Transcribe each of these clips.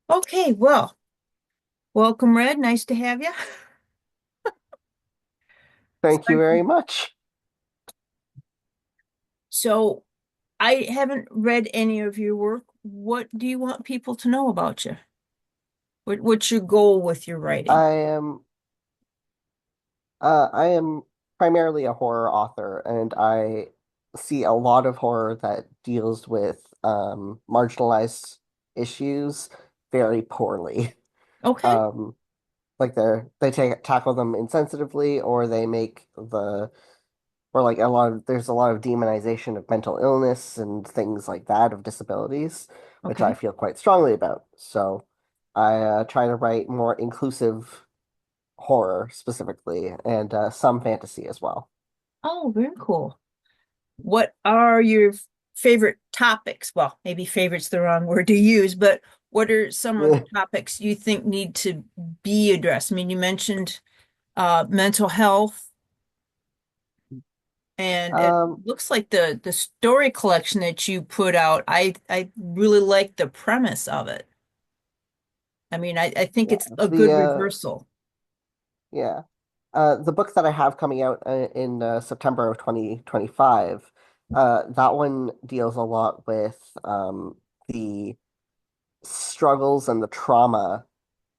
Okay, well, welcome, Red. Nice to have you. Thank you very much. So, I haven't read any of your work. What do you want people to know about you? What's your goal with your writing? I am I am primarily a horror author, and I see a lot of horror that deals with marginalized issues very poorly. Okay, Um, like they tackle them insensitively, or they make or like there's a lot of demonization of mental illness and things like that, of disabilities, which I okay. feel quite strongly about. So I try to write more inclusive horror specifically, and some fantasy as well. Oh, very cool. What are your favorite topics? Well, maybe favorite's the wrong word to use, but what are some of the topics you think need to be addressed? I mean, you mentioned mental health. And it Um, looks like the story collection that you put out, I really like the premise of it. I mean, I think yeah, it's a the good reversal. yeah, the book that I have coming out in September of 2025, that one deals a lot with the struggles and the trauma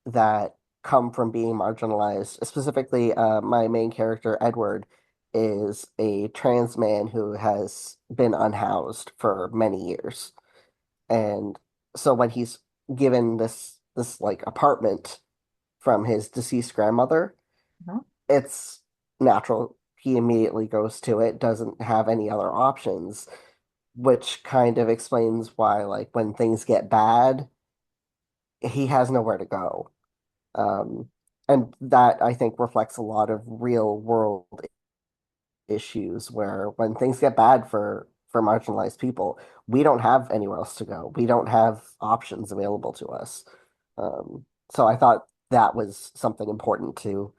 that come from being marginalized. Specifically, my main character, Edward, is a trans man who has been unhoused for many years. And so when he's given this like apartment from his deceased grandmother, Uh-huh. it's natural. He immediately goes to it, doesn't have any other options, which kind of explains why, like, when things get bad, he has nowhere to go. Um, and that I think reflects a lot of real world issues where when things get bad for marginalized people, we don't have anywhere else to go. We don't have options available to us. So I thought that was something important to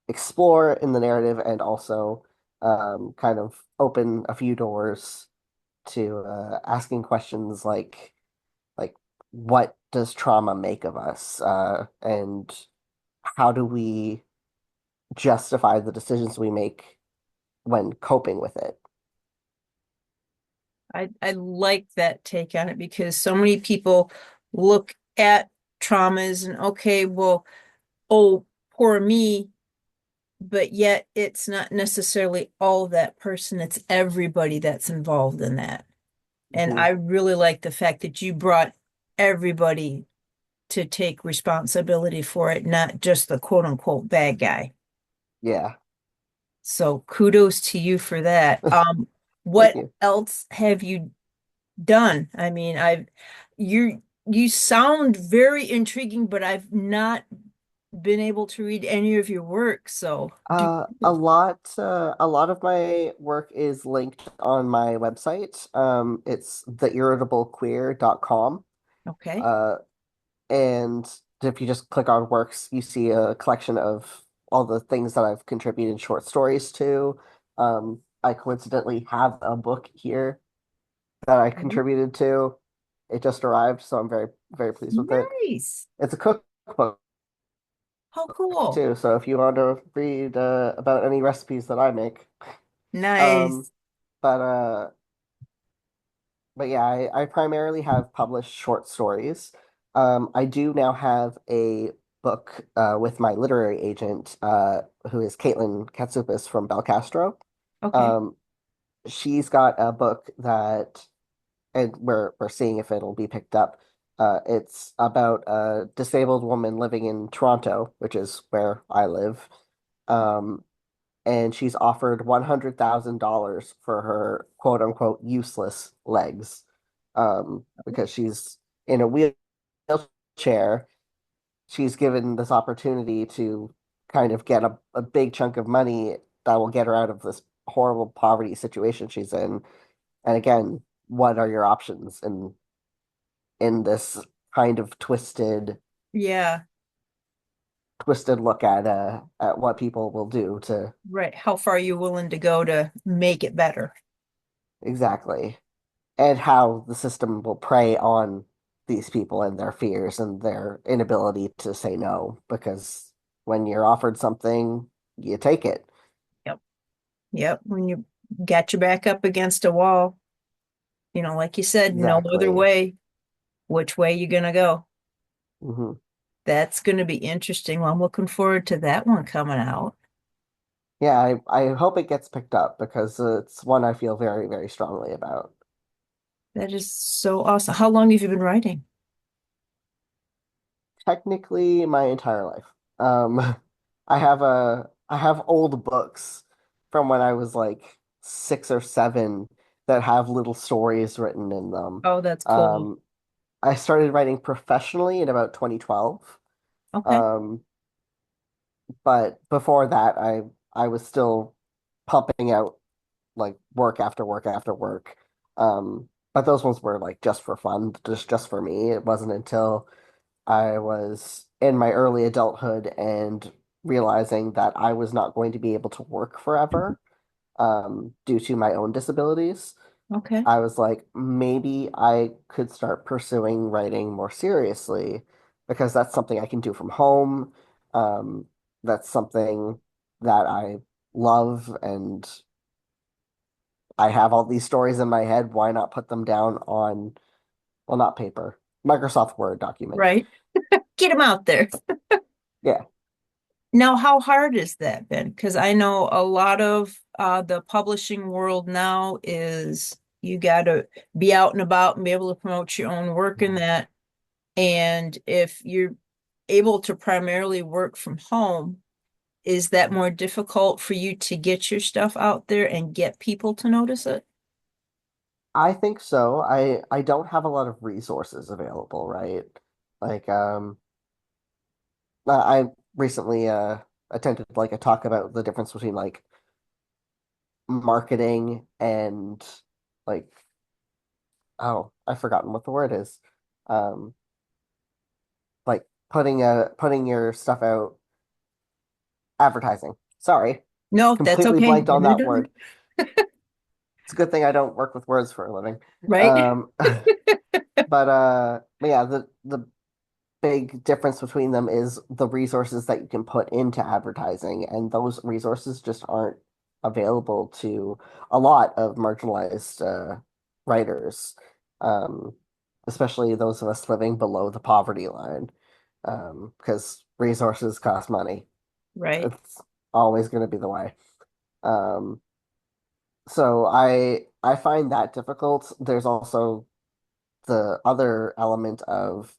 explore in the narrative, and also kind of open a few doors to asking questions like what does trauma make of us, and how do we justify the decisions we make when coping with it. I like that take on it because so many people look at traumas and okay, well, oh, poor me, but yet it's not necessarily all that person, it's everybody that's involved in that. And Mhm. I really like the fact that you brought everybody to take responsibility for it, not just the quote unquote bad guy. Yeah. So kudos to you for that. Thank What you. else have you done? I mean, you sound very intriguing, but I've not been able to read any of your work. So do A lot of my work is linked on my website. It's theirritablequeer.com. okay. Uh, and if you just click on works, you see a collection of all the things that I've contributed short stories to. I coincidentally have a book here that I Okay. contributed to. It just arrived, so I'm very, very pleased with it. Nice. It's a cookbook How cool. too, so if you want to read about any recipes that I make. Um, Nice. but yeah, I primarily have published short stories. I do now have a book with my literary agent, who is Caitlin Katsoupas from Belcastro. Okay. Um, she's got a book that, and we're seeing if it'll be picked up. It's about a disabled woman living in Toronto, which is where I live. Um, and she's offered $100,000 for her quote unquote useless legs, because she's in a wheelchair. She's given this opportunity to kind of get a big chunk of money that will get her out of this horrible poverty situation she's in. And again, what are your options in this kind of twisted Yeah. twisted look at what people will do to Right. How far are you willing to go to make it better? exactly, and how the system will prey on these people and their fears and their inability to say no, because when you're offered something, you take it. Yep. Yep. When you got your back up against a wall, like you said, no other Exactly. way. Which way you gonna go? Hmm. That's gonna be interesting. Well, I'm looking forward to that one coming out. Yeah, I hope it gets picked up because it's one I feel very, very strongly about. That is so awesome. How long have you been writing? Technically, my entire life. Um, I have old books from when I was like 6 or 7 that have little stories written in them. Oh, that's cool. Um, I started writing professionally in about 2012. Okay. Um, but before that, I was still pumping out like work after work after work. But those ones were like just for fun, just for me. It wasn't until I was in my early adulthood and realizing that I was not going to be able to work forever, due to my own disabilities. Okay. I was like, maybe I could start pursuing writing more seriously because that's something I can do from home. Um, that's something that I love, and I have all these stories in my head. Why not put them down on, well, not paper, Microsoft Word document? Right. Get them out there. Yeah. Now, how hard is that, Ben? Because I know a lot of the publishing world now is you got to be out and about and be able to promote your own work in that. And if you're able to primarily work from home, is that more difficult for you to get your stuff out there and get people to notice it? I think so. I don't have a lot of resources available, right? Like I recently attended like a talk about the difference between like marketing and like, oh, I've forgotten what the word is. Um like putting your stuff out, advertising. Sorry. No, that's Completely okay. blanked on You're that done. word. It's a good thing I don't work with words for a living. Right? Um but yeah, the big difference between them is the resources that you can put into advertising, and those resources just aren't available to a lot of marginalized writers, um, especially those of us living below the poverty line, because resources cost money. Right. It's always going to be the way. Um, so I find that difficult. There's also the other element of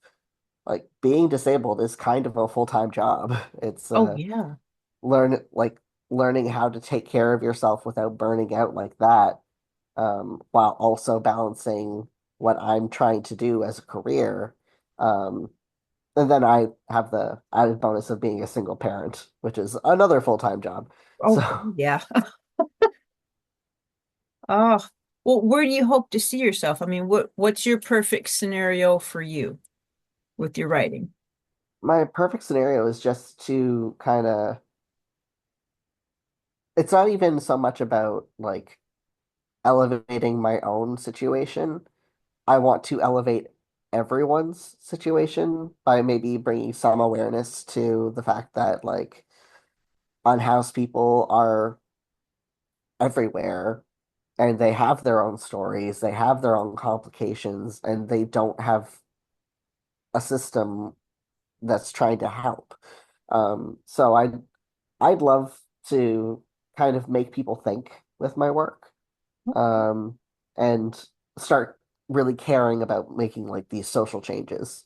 like being disabled is kind of a full-time job. It's Oh, yeah. learn like learning how to take care of yourself without burning out like that, while also balancing what I'm trying to do as a career. Um, and then I have the added bonus of being a single parent, which is another full-time job. Oh, So yeah. Oh, well, where do you hope to see yourself? I mean, what's your perfect scenario for you with your writing? my perfect scenario is just to kind of, it's not even so much about like elevating my own situation. I want to elevate everyone's situation by maybe bringing some awareness to the fact that like unhoused people are everywhere and they have their own stories, they have their own complications, and they don't have a system that's trying to help. So I'd love to kind of make people think with my work, um, and start really caring about making like these social changes.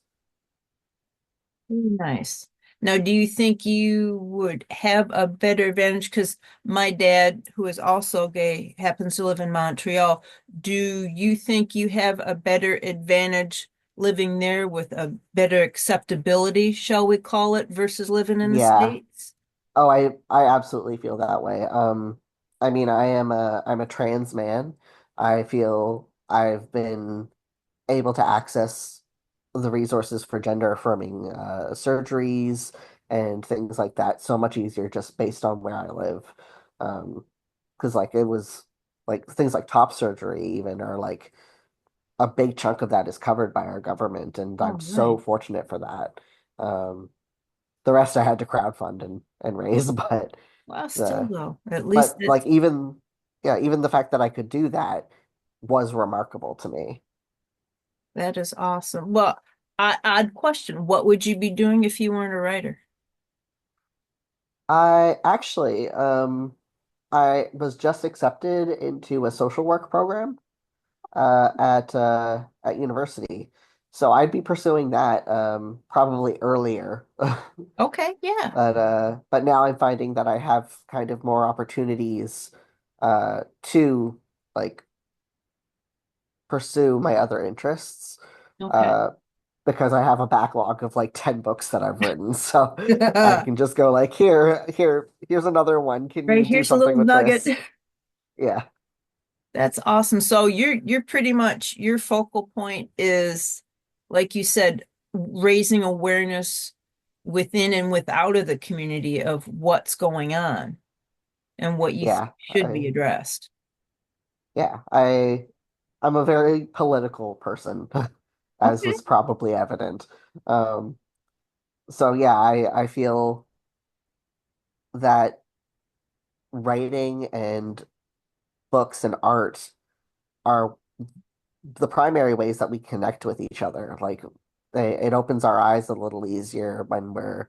Nice. Now, do you think you would have a better advantage? Because my dad, who is also gay, happens to live in Montreal. Do you think you have a better advantage living there with a better acceptability, shall we call it, versus living in the Yeah. States? Oh, I absolutely feel that way. I mean, I'm a trans man. I feel I've been able to access the resources for gender affirming surgeries and things like that so much easier just based on where I live. Because like it was like things like top surgery even are like a big chunk of that is covered by our government, and Oh, I'm so right. fortunate for that. Um, the rest I had to crowdfund and raise, Well, still the though, at least but like it's even yeah, even the fact that I could do that was remarkable to me. that is awesome. Well, odd question. What would you be doing if you weren't a writer? I actually I was just accepted into a social work program at university. So I'd be pursuing that probably earlier. Okay, yeah. But now I'm finding that I have kind of more opportunities to like pursue my other interests Okay. uh because I have a backlog of like 10 books that I've written. So I can just go like here's another one. Can Right, you do here's a something little with nugget. this? Yeah. That's awesome. So you're pretty much your focal point is, like you said, raising awareness within and without of the community of what's going on and what you think Yeah. should be addressed. I'm a very political person, as Okay. was probably evident. Um, so yeah, I feel that writing and books and art are the primary ways that we connect with each other. Like it opens our eyes a little easier when we're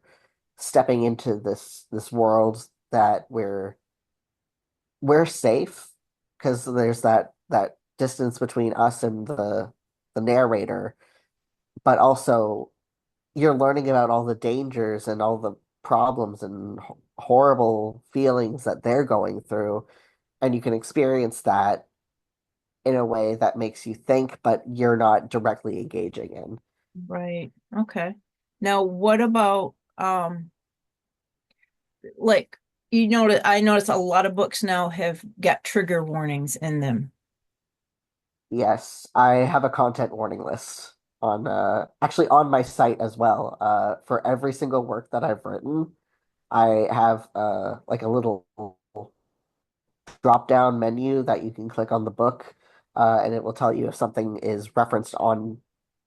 stepping into this world that we're safe because there's that distance between us and the narrator, but also you're learning about all the dangers and all the problems and horrible feelings that they're going through, and you can experience that in a way that makes you think, but you're not directly engaging in. Right. Okay. Now, what about like I notice a lot of books now have got trigger warnings in them. Yes, I have a content warning list on actually on my site as well. For every single work that I've written, I have like a little drop down menu that you can click on the book, and it will tell you if something is referenced on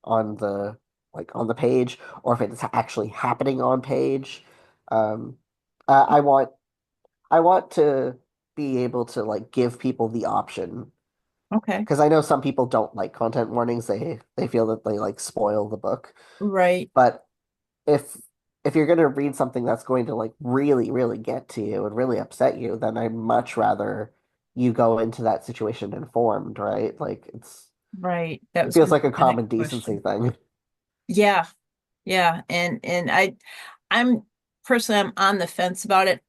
the like on the page or if it's actually happening on page. Um, I want I want to be able to like give people the option Okay. because I know some people don't like content warnings. They feel that they like spoil the book. Right. But if if you're going to read something that's going to like really, really get to you and really upset you, then I'd much rather you go into that situation informed, right? Like Right. That it was feels gonna like a be my next common decency question. thing. Yeah. Yeah. And I'm personally I'm on the fence about it.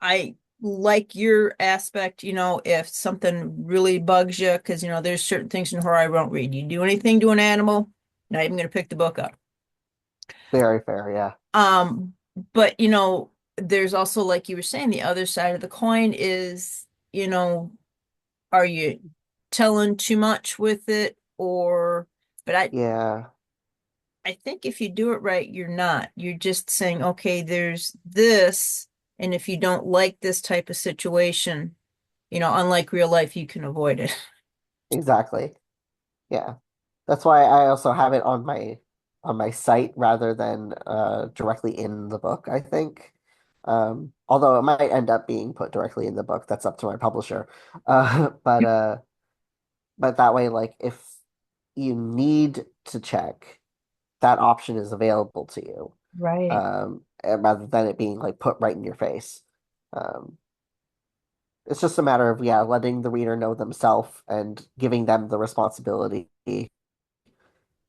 I like your aspect, if something really bugs you, because there's certain things in horror I won't read. You do anything to an animal, not even gonna pick the book up. Very fair, yeah. Um, but there's also, like you were saying, the other side of the coin is, you know, are you telling too much with it or but Yeah, I think if you do it right, you're not. You're just saying, okay, there's this, and if you don't like this type of situation, unlike real life, you can avoid it. exactly. Yeah. That's why I also have it on my site rather than directly in the book, I think. Although it might end up being put directly in the book, that's up to my publisher. But that way, like if you need to check, that option is available to you. Right. And rather than it being like put right in your face. Um, it's just a matter of yeah, letting the reader know themselves and giving them the responsibility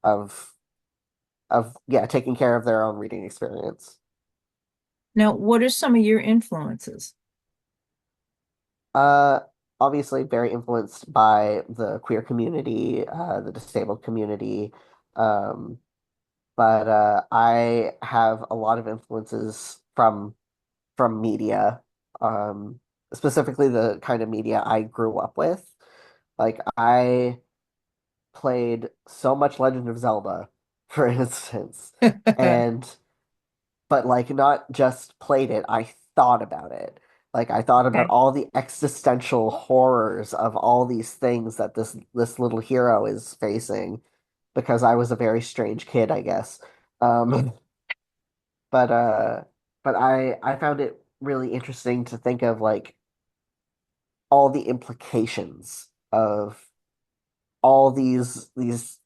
of yeah, taking care of their own reading experience. Now, what are some of your influences? Uh, Obviously very influenced by the queer community, the disabled community. Um, but I have a lot of influences from media, um, specifically the kind of media I grew up with. Like I played so much Legend of Zelda, for instance, and but like not just played it, I thought about it. Like I thought about Okay. all the existential horrors of all these things that this little hero is facing because I was a very strange kid, I guess. Um, but uh, but I found it really interesting to think of like all the implications of all these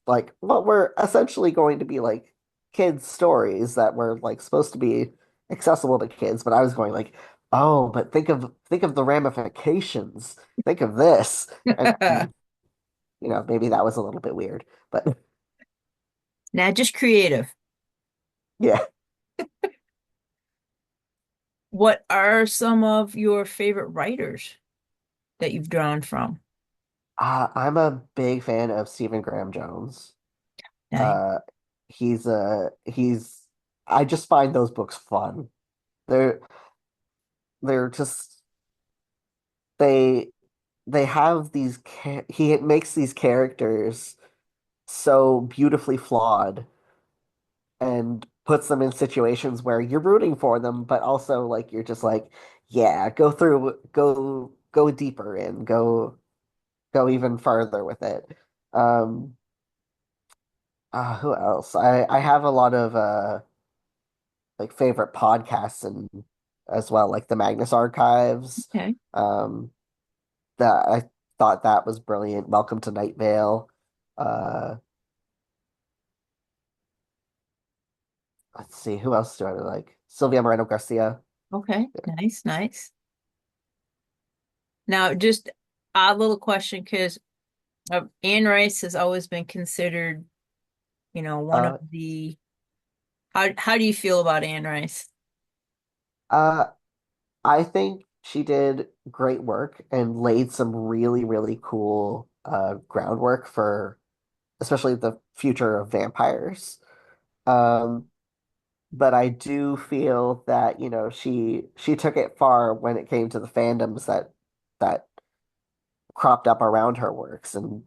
like what were essentially going to be like kids stories that were like supposed to be accessible to kids, but I was going like, oh, but think of the ramifications. Think of this. And maybe that was a little bit weird, but Now, just creative. yeah. What are some of your favorite writers that you've drawn from? I'm a big fan of Stephen Graham Jones. Nice. Uh he's I just find those books fun. They're they're just they they have he makes these characters so beautifully flawed and puts them in situations where you're rooting for them, but also like you're just like, yeah, go deeper in, go even further with it. Um, who else? I have a lot of like favorite podcasts and as well, like the Magnus Archives. Okay. Um, that I thought that was brilliant. Welcome to Night Vale. Uh, let's see, who else do I like? Sylvia Moreno Garcia. Okay. Nice. Nice. Now, just odd little question because Anne Rice has always been considered, one of Uh, the. How do you feel about Anne Rice? uh, I think she did great work and laid some really, really cool groundwork for especially the future of vampires. Um, but I do feel that, she took it far when it came to the fandoms that cropped up around her works, and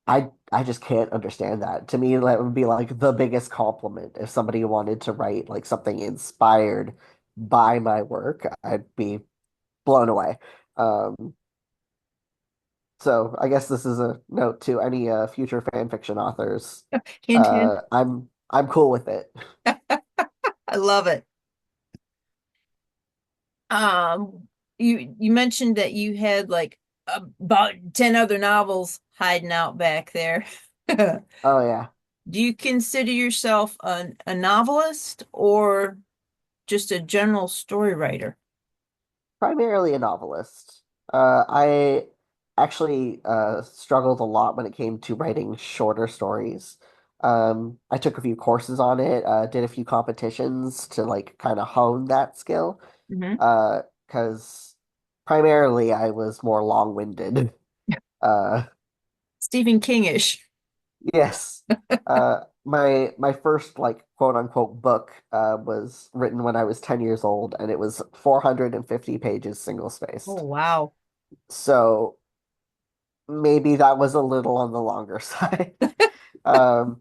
I just can't understand that. To me, that would be like the biggest compliment if somebody wanted to write like something inspired by my work. I'd be blown away. Um, so I guess this is a note to any future fan fiction authors. Hint, hint. I'm cool with it. I love it. You mentioned that you had like about 10 other novels hiding out back there. Oh yeah, Do you consider yourself a novelist or just a general story writer? primarily a novelist. I actually struggled a lot when it came to writing shorter stories. I took a few courses on it, did a few competitions to like kind of hone that skill. Hmm. Because primarily I was more long-winded. Uh, Stephen Kingish. yes. My first like quote unquote book was written when I was 10 years old, and it was 450 pages single Oh, spaced. wow. So maybe that was a little on the longer side. Um,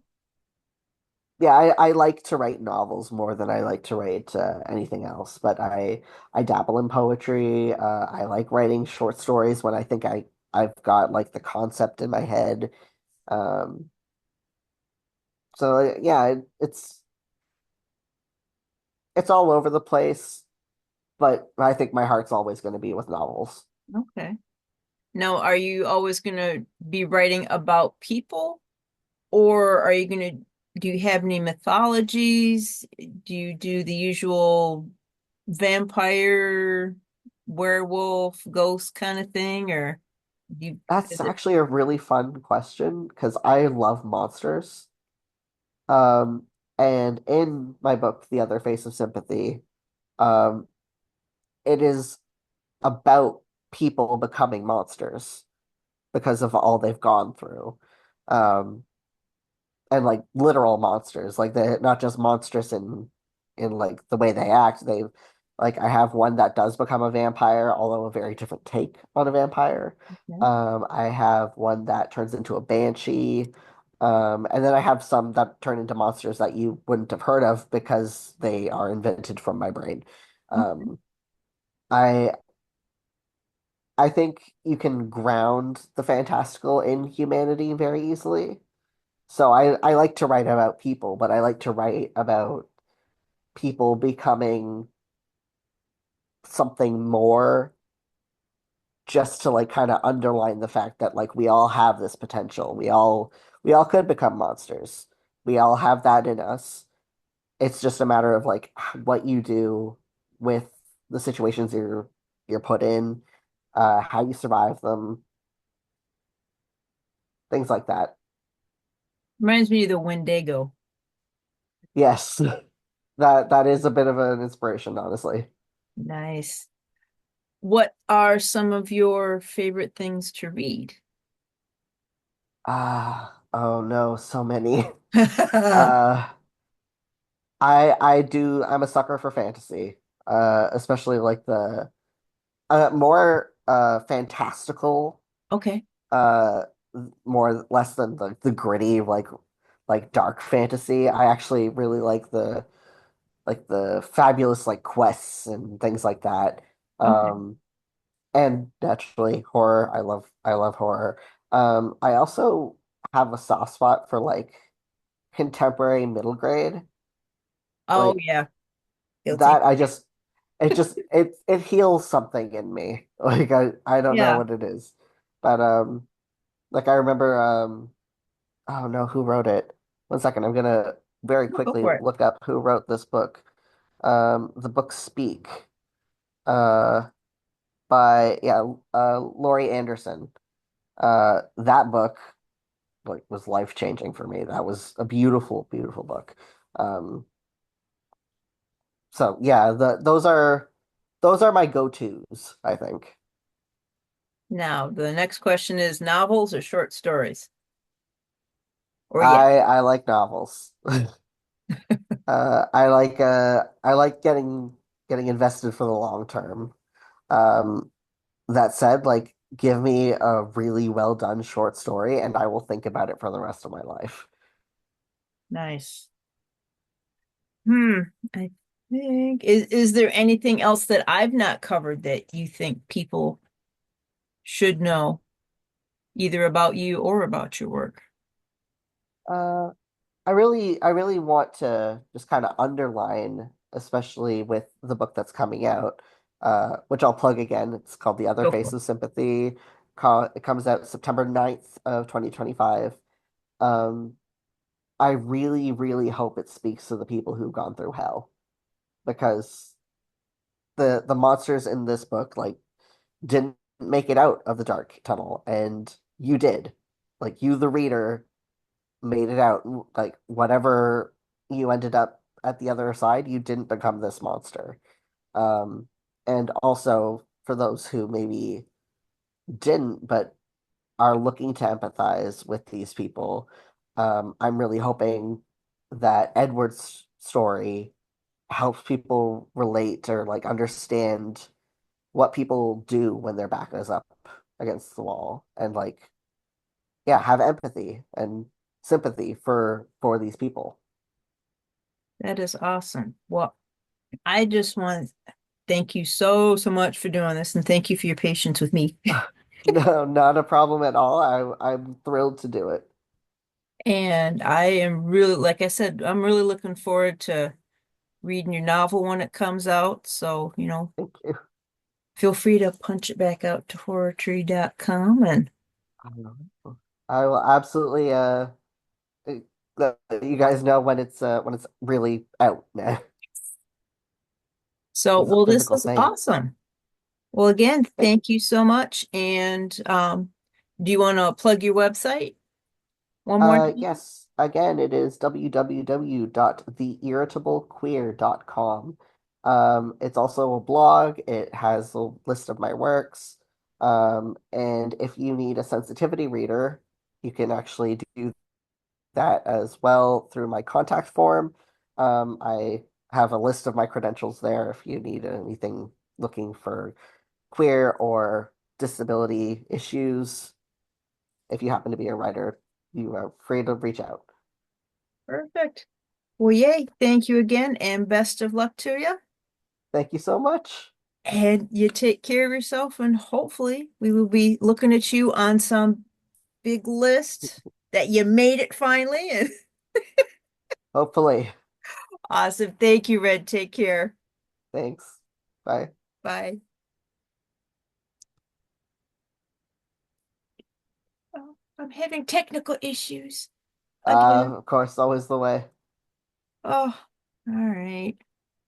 yeah, I like to write novels more than I like to write anything else, but I dabble in poetry. I like writing short stories when I think I've got like the concept in my head. Um, so yeah, it's all over the place, but I think my heart's always going to be with novels. Okay. Now, are you always going to be writing about people, or are you going do you have any mythologies? Do you do the usual vampire, werewolf, ghost kind of thing, or do you That's visit? actually a really fun question because I love monsters. Um, and in my book, The Other Face of Sympathy, um, it is about people becoming monsters because of all they've gone through. Um, and like literal monsters, like they're not just monstrous in like the way they act. They like I have one that does become a vampire, although a very different take on a vampire. Okay. I have one that turns into a banshee. And then I have some that turn into monsters that you wouldn't have heard of because they are invented from my brain. Okay. Um, I I think you can ground the fantastical in humanity very easily. So I like to write about people, but I like to write about people becoming something more just to like kind of underline the fact that like we all have this potential. We all could become monsters. We all have that in us. It's just a matter of like what you do with the situations you're put in, how you survive them, things like that. Reminds me of the Wendigo. Yes, that is a bit of an inspiration, honestly. Nice. What are some of your favorite things to read? Oh no, so many. Uh, I'm a sucker for fantasy, especially like the more fantastical, Okay. uh, more less than the gritty like dark fantasy. I actually really like the fabulous like quests and things like that. Okay. Um, and naturally horror. I love horror. I also have a soft spot for like contemporary middle grade. Oh Like yeah. Guilty. that I just it heals something in me. Like I don't know Yeah. what it is. But like I remember oh no, who wrote it? One second, I'm gonna very No, go quickly for it. look up who wrote this book. The book Speak. Uh by yeah, Laurie Anderson. That book like was life changing for me. That was a beautiful, beautiful book. Um so yeah, those are my go-tos, I think. Now, the next question is novels or short stories? Or yeah. I like novels. I like getting invested for the long term. Um, that said, like give me a really well done short story and I will think about it for the rest of my life. Nice. Hmm. I think is there anything else that I've not covered that you think people should know either about you or about your work? Uh, I really want to just kind of underline, especially with the book that's coming out, which I'll plug again. It's called The Other Go Face for it. of Sympathy. It comes out September 9th of 2025. Um, I really, really hope it speaks to the people who've gone through hell because the monsters in this book like didn't make it out of the dark tunnel, and you did. Like you, the reader, made it out. Like whatever you ended up at the other side, you didn't become this monster. Um, and also for those who maybe didn't, but are looking to empathize with these people, I'm really hoping that Edward's story helps people relate or like understand what people do when their back is up against the wall and like yeah, have empathy and sympathy for these people. That is awesome. Well, I just want to thank you so, so much for doing this and thank you for your patience with me. No, not a problem at all. I'm thrilled to do it. And I am really, like I said, I'm really looking forward to reading your novel when it comes out. So, Thank you. feel free to punch it back out to horrortree.com and I will absolutely let you guys know when it's really out now. so, It's a well, this physical was thing. awesome. Well, again, Thank thank you so much. And do you want to plug your website one more time? yes, again, it is www.theirritablequeer.com. It's also a blog. It has a list of my works. And if you need a sensitivity reader, you can actually do that as well through my contact form. I have a list of my credentials there if you need anything looking for queer or disability issues, if you happen to be a writer. You are free to reach out. Perfect. Well, yay. Thank you again and best of luck to you. Thank you so much. And you take care of yourself, and hopefully we will be looking at you on some big list that you made it finally. And Hopefully. awesome. Thank you, Red. Take care. Thanks. Bye. Bye. Oh, I'm having technical issues again. Of course, always the way. Oh, all right.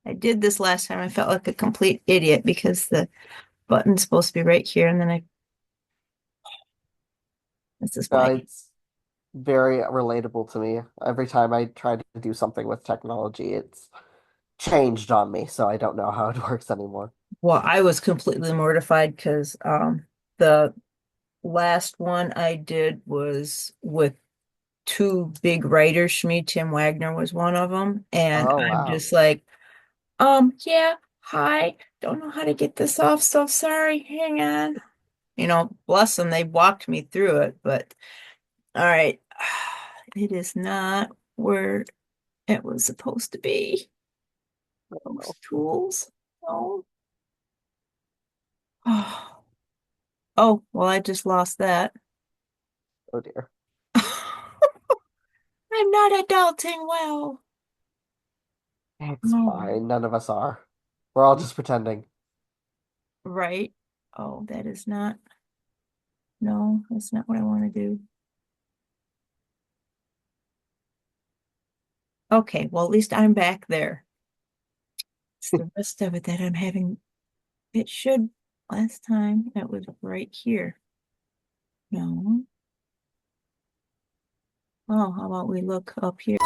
I did this last time. I felt like a complete idiot because the button's supposed to be right here, and then this is why. It's very relatable to me. Every time I try to do something with technology, it's changed on me, so I don't know how it works anymore. Well, I was completely mortified because the last one I did was with two big writers. Shmi Tim Wagner was one of them, and Oh, I'm wow. just like, yeah, hi, don't know how to get this off, so sorry, hang on. Bless them, they walked me through it, but all right, it is not where it was supposed to be. Those Oh, tools. Oh, oh, oh, well, I just lost that. oh dear. I'm not adulting well. It's No, fine. None of us are. We're all just pretending. right? Oh, that is not, no, that's not what I want to do. Okay, well, at least I'm back there. It's the rest of it that I'm having. It should, last time it was right here. No. Oh, how about we look up here?